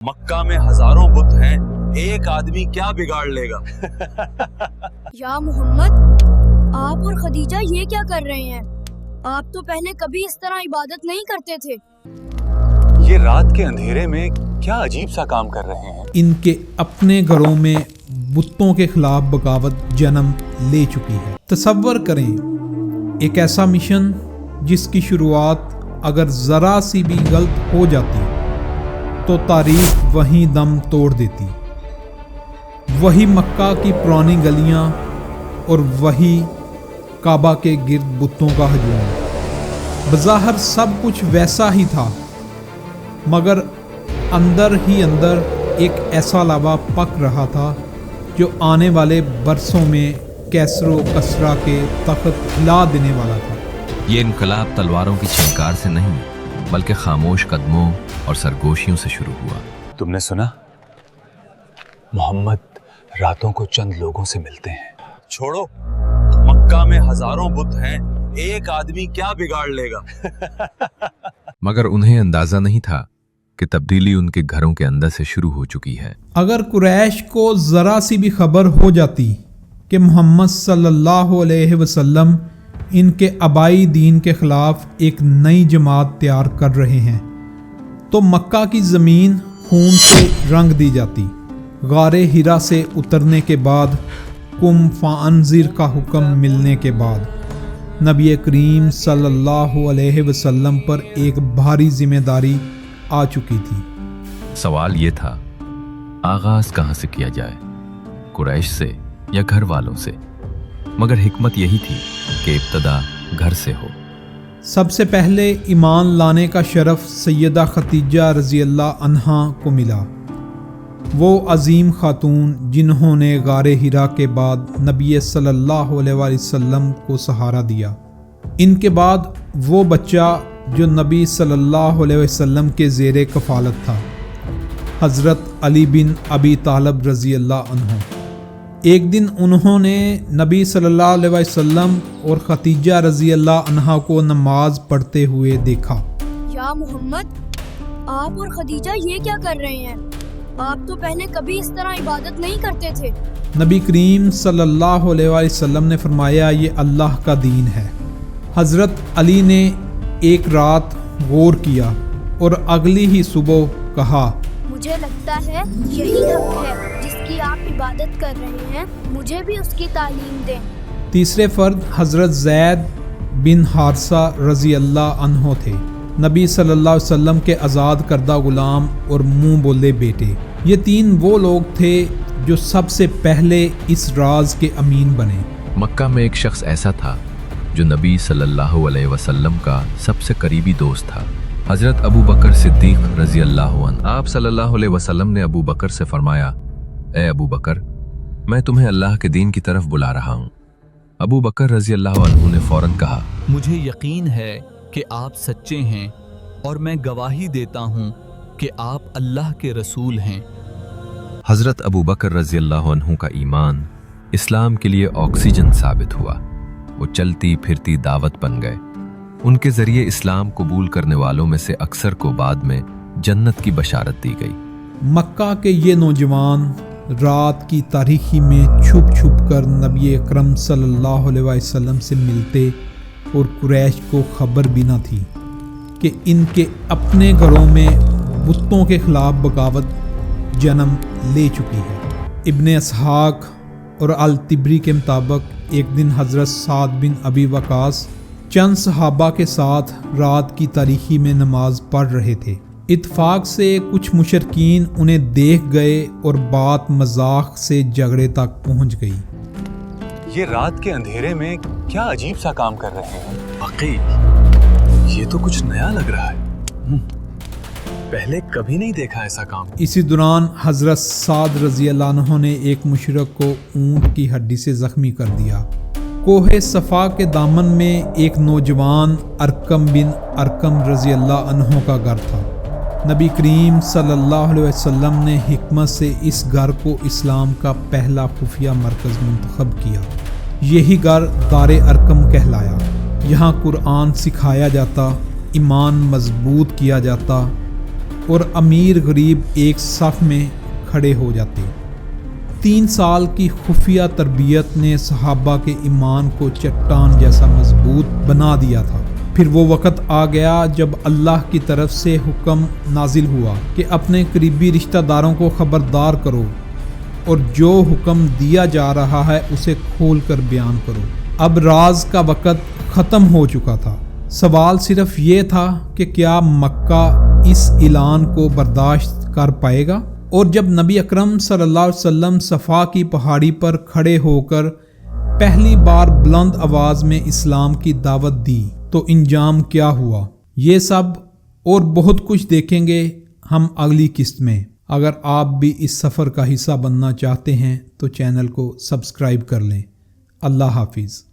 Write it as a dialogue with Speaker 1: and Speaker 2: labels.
Speaker 1: मक्का में हजारों बुत हैं, एक आदमी क्या बिगाड़ लेगा।
Speaker 2: या मोहम्मद, आप और खदीजा ये क्या कर रहे हैं? आप तो पहले कभी इस तरह इबादत नहीं करते थे।
Speaker 1: ये रात के अंधेरे में क्या अजीब सा काम कर रहे हैं।
Speaker 3: इनके अपने घरों में बुतों के खिलाफ बगावत जन्म ले चुकी है। तसव्वुर करें एक ऐसा मिशन जिसकी शुरुआत अगर ज़रा सी भी गलत हो जाती तो तारीख वहीं दम तोड़ देती। वही मक्का की पुरानी गलियां और वही काबा के गिर्द बुतों का हजूम। बज़ाहिर सब कुछ वैसा ही था, मगर अंदर ही अंदर एक ऐसा लावा पक रहा था जो आने वाले बरसों में कैसरो कसरा के तख्त हिला देने वाला था।
Speaker 4: ये इनकलाब तलवारों की छंकार से नहीं, बल्कि खामोश कदमों और सरगोशियों से शुरू हुआ।
Speaker 1: तुमने सुना, मोहम्मद रातों को चंद लोगों से मिलते हैं। छोड़ो, मक्का में हजारों बुत हैं, एक आदमी क्या बिगाड़ लेगा।
Speaker 4: मगर उन्हें अंदाजा नहीं था कि तब्दीली उनके घरों के अंदर से शुरू हो चुकी है।
Speaker 3: अगर कुरैश को ज़रा सी भी खबर हो जाती कि मोहम्मद सल्लल्लाहु अलैहि वसल्लम इनके आबाई दीन के खिलाफ एक नई जमात तैयार कर रहे हैं, तो मक्का की ज़मीन खून से रंग दी जाती। गारे हिरा से उतरने के बाद, कुम फ़ाअंज़िर का हुक्म मिलने के बाद, नबी करीम सल्लल्लाहु अलैहि वसल्लम पर एक भारी जिम्मेदारी आ चुकी थी।
Speaker 4: सवाल ये था, आगाज कहाँ से किया जाए, कुरैश से या घर वालों से? मगर हिकमत यही थी कि इब्तदा घर से हो।
Speaker 3: सबसे पहले ईमान लाने का शरफ सैयदा खदीजा रज़ी अल्लाह अन्हा को मिला। वो अजीम खातून जिन्होंने गारे हिरा के बाद नबी सल्लल्लाहु अलैहि वसल्लम को सहारा दिया। इनके बाद वो बच्चा जो नबी सल्लल्लाहु अलैहि वसल्लम के ज़ेरे कफ़ालत था, हज़रत अली बिन अबी तालिब रज़ी अल्लाह अन्हु। एक दिन उन्होंने नबी सल्लल्लाहु अलैहि वसल्लम और खदीजा रज़ी अल्लाह अन्हा को नमाज पढ़ते हुए देखा।
Speaker 2: या मोहम्मद, आप और खदीजा ये क्या कर रहे हैं? आप तो पहले कभी इस तरह इबादत नहीं करते थे।
Speaker 3: नबी करीम सल्लल्लाहु अलैहि वसल्लम ने फरमाया, ये अल्लाह का दीन है। हज़रत अली ने एक रात गौर किया और अगली ही सुबह कहा,
Speaker 2: मुझे लगता है यही हक है जिसकी आप इबादत कर रहे हैं, मुझे भी उसकी तालीम दें। तीसरे
Speaker 3: फ़र्द हज़रत ज़ैद बिन हारसा रज़ी अल्लाह अन्हो थे, नबी सल्लल्लाहु अलैहि वसल्लम के आज़ाद करदा गुलाम और मुँह बोले बेटे। ये तीन वो लोग थे जो सबसे पहले इस राज के अमीन बने।
Speaker 4: मक्का में एक शख्स ऐसा था जो नबी सल्लल्लाहु अलैहि वसल्लम का सबसे करीबी दोस्त था, हज़रत अबू बकर सिद्दीक़ रज़ी अल्लाह अन्हु। आप सल्लल्लाहु अलैहि वसल्लम ने अबू बकर से फरमाया, ए अबू बकर, मैं तुम्हें अल्लाह के दीन की तरफ बुला रहा हूँ। अबू बकर रज़ी अल्लाह अन्हु ने फ़ौरन कहा,
Speaker 5: मुझे यकीन है कि आप सच्चे हैं और मैं गवाही देता हूँ कि आप अल्लाह के रसूल हैं।
Speaker 4: हज़रत अबू बकर रज़ी अल्लाह अन्हु का ईमान इस्लाम के लिए ऑक्सीजन साबित हुआ। वो चलती फिरती दावत बन गए। उनके ज़रिए इस्लाम कबूल करने वालों में से अक्सर को बाद में जन्नत की बशारत दी गई।
Speaker 3: मक्का के ये नौजवान रात की तारीकी में छुप छुप कर नबी अकरम सल्लल्लाहु अलैहि वसल्लम से मिलते और कुरैश को खबर भी न थी कि इनके अपने घरों में बुतों के खिलाफ बगावत जन्म ले चुकी है। इब्ने इसहाक और अल तिबरी के मुताबिक एक दिन हज़रत साद बिन अबी वकास चंद सहाबा के साथ रात की तारीकी में नमाज पढ़ रहे थे। इत्फाक से कुछ मुशरकीन उन्हें देख गए और बात मजाक से झगड़े तक पहुंच गई।
Speaker 1: ये रात के अंधेरे में क्या अजीब सा काम कर रहे हैं। वकील, ये तो कुछ नया लग रहा है। पहले कभी नहीं देखा ऐसा काम।
Speaker 3: इसी दौरान हज़रत साद रज़ी अल्लाह अन्हु ने एक मुशरिक को ऊँट की हड्डी से ज़ख्मी कर दिया। कोहे सफ़ा के दामन में एक नौजवान अरकम बिन अरकम रज़ी अल्लाह अन्हु का घर था। नबी करीम सल्लल्लाहु अलैहि वसल्लम ने हिकमत से इस घर को इस्लाम का पहला खुफिया मरकज़ मुंतखब किया। यही घर दारे अरकम कहलाया। यहाँ कुरान सिखाया जाता, ईमान मजबूत किया जाता اور امیر غریب ایک صف میں کھڑے ہو جاتے۔ 3 سال کی خفیہ تربیت نے صحابہ کے ایمان کو چٹان جیسا مضبوط بنا دیا تھا۔ پھر وہ وقت آ گیا جب اللہ کی طرف سے حکم نازل ہوا کہ اپنے قریبی رشتہ داروں کو خبردار کرو اور جو حکم دیا جا رہا ہے اسے کھول کر بیان کرو۔ اب راز کا وقت ختم ہو چکا تھا۔ سوال صرف یہ تھا کہ کیا مکہ اس اعلان کو برداشت کر پائے گا؟ اور جب نبی اکرم صلی اللہ علیہ وسلم صفا کی پہاڑی پر کھڑے ہو کر پہلی بار بلند آواز میں اسلام کی دعوت دی تو انجام کیا ہوا؟ یہ سب اور بہت کچھ دیکھیں گے ہم اگلی قسط میں۔ اگر آپ بھی اس سفر کا حصہ بننا چاہتے ہیں تو چینل کو سبسکرائب کر لیں۔ اللہ حافظ۔